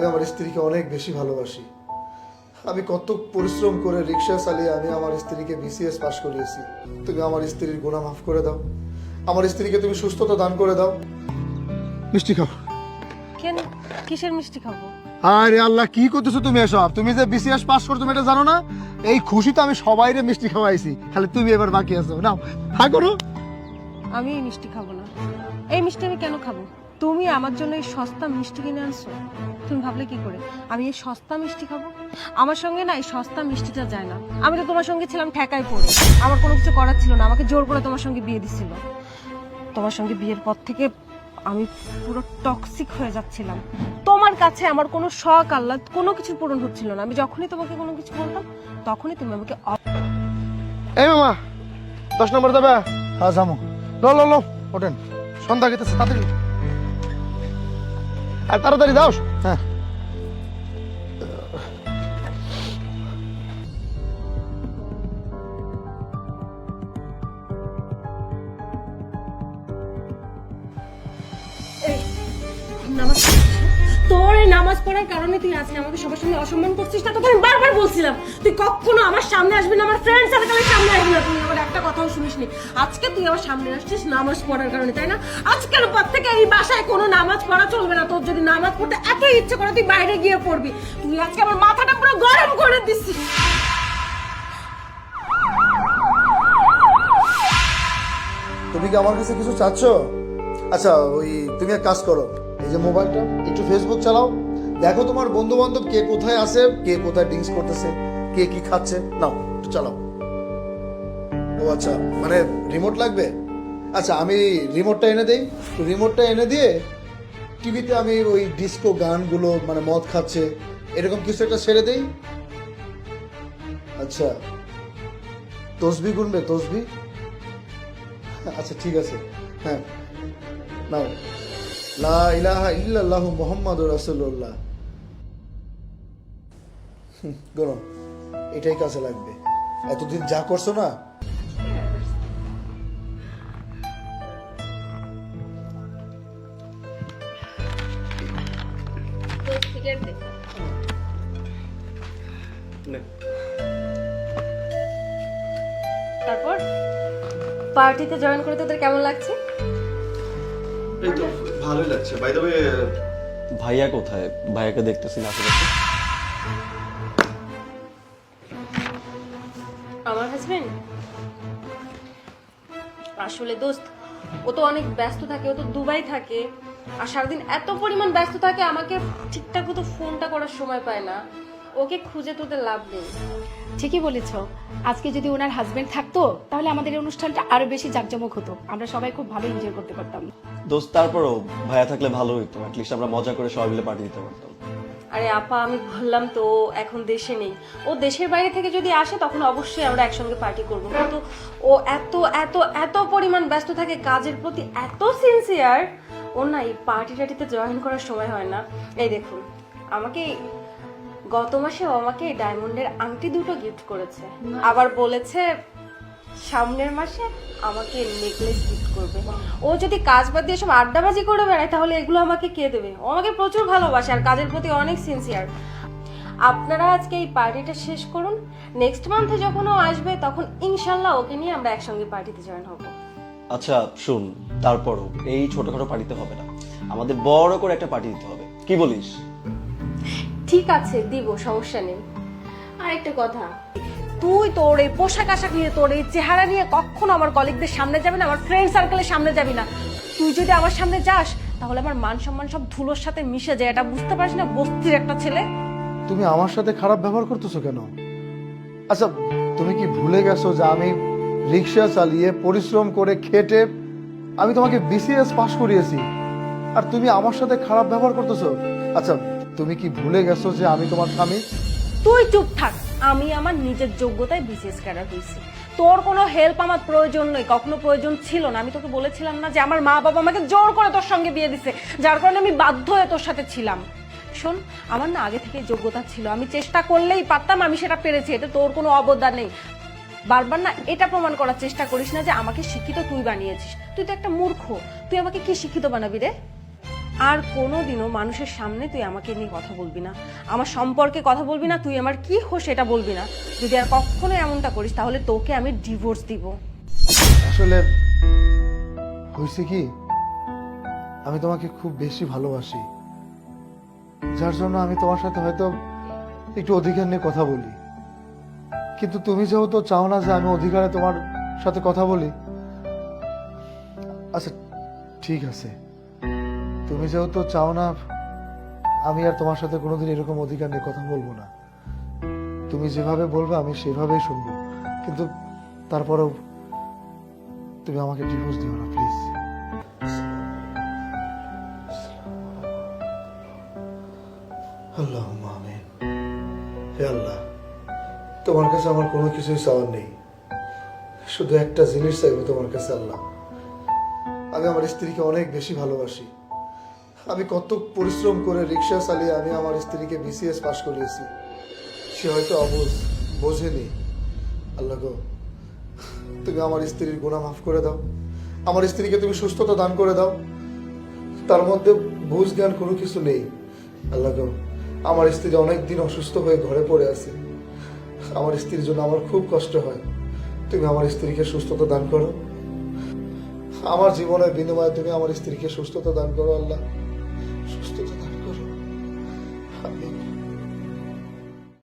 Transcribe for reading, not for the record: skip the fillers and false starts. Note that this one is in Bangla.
আমার স্ত্রীকে অনেক বেশি ভালোবাসি। আমি কত পরিশ্রম করে রিক্সা চালিয়ে আমি আমার স্ত্রীকে বিসিএস পাস করিয়েছি। তুমি আমার স্ত্রীর গুনাহ মাফ করে দাও, আমার স্ত্রীকে তুমি সুস্থতা দান করে দাও। মিষ্টি খাও। কেন? কিসের মিষ্টি খাবো? আরে আল্লাহ, কি করতেছো তুমি এসব? তুমি যে বিসিএস পাস করছো তুমি এটা জানো না? এই খুশিতে আমি সবাইরে মিষ্টি খাওয়াইছি, খালি তুমি এবার বাকি আছো। নাও হা করো। আমি এই মিষ্টি খাবো না। এই মিষ্টি আমি কেন খাবো? তুমি আমার জন্য এই সস্তা মিষ্টি কিনে আনছো। তুমি ভাবলে কি করে আমি এই সস্তা মিষ্টি খাবো? আমার সঙ্গে না এই সস্তা মিষ্টিটা যায় না। আমি তো তোমার সঙ্গে ছিলাম ঠেকায় পড়ে, আমার কোনো কিছু করার ছিল না, আমাকে জোর করে তোমার সঙ্গে বিয়ে দিছিল। তোমার সঙ্গে বিয়ের পর থেকে আমি পুরো টক্সিক হয়ে যাচ্ছিলাম। তোমার কাছে আমার কোনো শখ আহ্লাদ কোনো কিছু পূরণ হচ্ছিল না। আমি যখনই তোমাকে কোনো কিছু বলতাম তখনই তুমি আমাকে এই মামা 10 নম্বর দেবে? হ্যাঁ যাবো। লো লো লো ওঠেন, সন্ধ্যা গেতেছে, তাড়াতাড়ি আর তাড়াতাড়ি দাও। হ্যাঁ তোর এই নামাজ পড়ার কারণে তুই আজকে আমাকে সবার সামনে অসম্মান করছিস না? তোকে আমি বারবার বলছিলাম তুই কখনো আমার সামনে আসবি না, আমার ফ্রেন্ড সার্কেলের সামনে আসবি না। তুই আমার একটা কথাও শুনিসনি। আজকে তুই আমার সামনে আসছিস নামাজ পড়ার কারণে, তাই না? আজকের পর থেকে এই বাসায় কোনো নামাজ পড়া চলবে না। তোর যদি নামাজ পড়তে এত ইচ্ছে করে তুই বাইরে গিয়ে পড়বি। তুই আজকে আমার মাথাটা পুরো গরম করে দিচ্ছিস। তুমি কি আমার কাছে কিছু চাচ্ছ? আচ্ছা ওই তুমি এক কাজ করো, এই যে মোবাইলটা একটু ফেসবুক চালাও, দেখো তোমার বন্ধু বান্ধব কে কোথায় আছে, কে কোথায় ড্রিঙ্কস করতেছে, কে কি খাচ্ছে। নাও একটু চালাও। ও আচ্ছা, মানে রিমোট লাগবে? আচ্ছা আমি রিমোটটা এনে দেই। রিমোটটা এনে দিয়ে টিভিতে আমি ওই ডিস্কো গানগুলো, মানে মদ খাচ্ছে এরকম কিছু একটা ছেড়ে দেই। আচ্ছা তসবি গুনবে? তসবি? আচ্ছা ঠিক আছে। হ্যাঁ নাও, লা ইলাহা ইল্লাল্লাহু মুহাম্মাদুর রাসূলুল্লাহ। গুনো, এটাই কাজে লাগবে। এতদিন যা করছো না। তারপর পার্টিতে জয়েন করে তোদের কেমন লাগছে? এই তো ভালোই লাগছে। বাই দ্য ওয়ে, ভাইয়া কোথায়? ভাইয়াকে দেখতেছি না আশেপাশে। আমার হাজবেন্ড আসলে দোস্ত, ও তো অনেক ব্যস্ত থাকে, ও তো দুবাই থাকে আর সারাদিন এত পরিমাণ ব্যস্ত থাকে আমাকে ঠিকঠাক মতো ফোনটা করার সময় পায় না। ওকে খুঁজে তোদের লাভ নেই। ঠিকই বলেছ। আজকে যদি ওনার হাজবেন্ড থাকতো তাহলে আমাদের এই অনুষ্ঠানটা আরো বেশি জাঁকজমক হতো, আমরা সবাই খুব ভালো এনজয় করতে পারতাম। দোস্ত তারপরও ভাইয়া থাকলে ভালো হইতো, অ্যাটলিস্ট আমরা মজা করে সবাই মিলে পার্টি দিতে পারতাম। আরে আপা, আমি বললাম তো ও এখন দেশে নেই। ও দেশের বাইরে থেকে যদি আসে তখন অবশ্যই আমরা একসঙ্গে পার্টি করবো, কিন্তু ও এত এত এত পরিমাণ ব্যস্ত থাকে, কাজের প্রতি এত সিনসিয়ার, ওর না এই পার্টি টার্টিতে জয়েন করার সময় হয় না। এই দেখুন, আমাকে গত মাসে ও আমাকে ডায়মন্ডের আংটি দুটো গিফট করেছে, আবার বলেছে সামনের মাসে আমাকে নেকলেস গিফট করবে। ও যদি কাজ বাদ দিয়ে সব আড্ডাবাজি করে বেড়ায় তাহলে এগুলো আমাকে কে দেবে? ও আমাকে প্রচুর ভালোবাসে আর কাজের প্রতি অনেক সিনসিয়ার। আপনারা আজকে এই পার্টিটা শেষ করুন, নেক্সট মান্থে যখন ও আসবে তখন ইনশাল্লাহ ওকে নিয়ে আমরা একসঙ্গে পার্টিতে জয়েন হব। আচ্ছা শুন, তারপরও এই ছোটখাটো পার্টিতে হবে না, আমাদের বড় করে একটা পার্টি দিতে হবে, কি বলিস? ঠিক আছে, দিব, সমস্যা নেই। আর একটা কথা, তুই তোর এই পোশাক আশাক নিয়ে, তোর এই চেহারা নিয়ে কখনো আমার কলিগদের সামনে যাবি না, আমার ফ্রেন্ড সার্কেলের সামনে যাবি না। তুই যদি আমার সামনে যাস তাহলে আমার মান সম্মান সব ধুলোর সাথে মিশে যায়, এটা বুঝতে পারিস না? বস্তির একটা ছেলে। তুমি আমার সাথে খারাপ ব্যবহার করতেছো কেন? আচ্ছা তুমি কি ভুলে গেছো যে আমি রিক্সা চালিয়ে পরিশ্রম করে খেটে আমি তোমাকে বিসিএস পাস করিয়েছি, আর তুমি আমার সাথে খারাপ ব্যবহার করতেছো? আচ্ছা তুমি কি ভুলে গেছো যে আমি তোমার স্বামী? তুই চুপ থাক। আমি আমার নিজের যোগ্যতায় বিসিএস ক্যাডার হয়েছি, তোর কোনো হেল্প আমার প্রয়োজন নেই, কখনো প্রয়োজন ছিল না। আমি তোকে বলেছিলাম না যে আমার মা বাবা আমাকে জোর করে তোর সঙ্গে বিয়ে দিছে, যার কারণে আমি বাধ্য হয়ে তোর সাথে ছিলাম। শোন, আমার না আগে থেকে যোগ্যতা ছিল, আমি চেষ্টা করলেই পারতাম, আমি সেটা পেরেছি, এতে তোর কোনো অবদান নেই। বারবার না এটা প্রমাণ করার চেষ্টা করিস না যে আমাকে শিক্ষিত তুই বানিয়েছিস। তুই তো একটা মূর্খ, তুই আমাকে কি শিক্ষিত বানাবি রে? আর কোনোদিনও মানুষের সামনে তুই আমাকে নিয়ে কথা বলবি না, আমার সম্পর্কে কথা বলবি না, তুই আমার কি হোস সেটা বলবি না। যদি আর কখনো এমনটা করিস তাহলে তোকে আমি ডিভোর্স দিব। আসলে হয়েছে কি, আমি তোমাকে খুব বেশি ভালোবাসি, যার জন্য আমি তোমার সাথে হয়তো একটু অধিকার নিয়ে কথা বলি। কিন্তু তুমি যেহেতু চাও না যে আমি অধিকারে তোমার সাথে কথা বলি, আচ্ছা ঠিক আছে, তুমি যেহেতু চাও না, আমি আর তোমার সাথে কোনোদিন এরকম অধিকার নিয়ে কথা বলবো না। তুমি যেভাবে বলবে আমি সেভাবেই শুনবো, কিন্তু তারপরেও তুমি আমাকে ডিভোর্স দিও না প্লিজ। আল্লাহুম্মা আমিন। হে আল্লাহ, তোমার কাছে আমার কোনো কিছুই চাওয়ার নেই, শুধু একটা জিনিস চাইবো তোমার কাছে আল্লাহ। আমি আমার স্ত্রীকে অনেক বেশি ভালোবাসি। আমি কত পরিশ্রম করে রিক্সা চালিয়ে আমি আমার স্ত্রীকে বিসিএস পাশ করিয়েছি। সে হয়তো বোঝেনি। আল্লাহ গো, তুমি আমার স্ত্রীর গুনাহ মাফ করে দাও, আমার স্ত্রীকে তুমি সুস্থতা দান করে দাও। তার মধ্যে বুঝ জ্ঞান কোনো কিছু নেই। আল্লাহ গো, আমার স্ত্রী অনেকদিন অসুস্থ হয়ে ঘরে পড়ে আছে। আমার স্ত্রীর জন্য আমার খুব কষ্ট হয়। তুমি আমার স্ত্রীকে সুস্থতা দান করো, আমার জীবনের বিনিময়ে তুমি আমার স্ত্রীকে সুস্থতা দান করো আল্লাহ।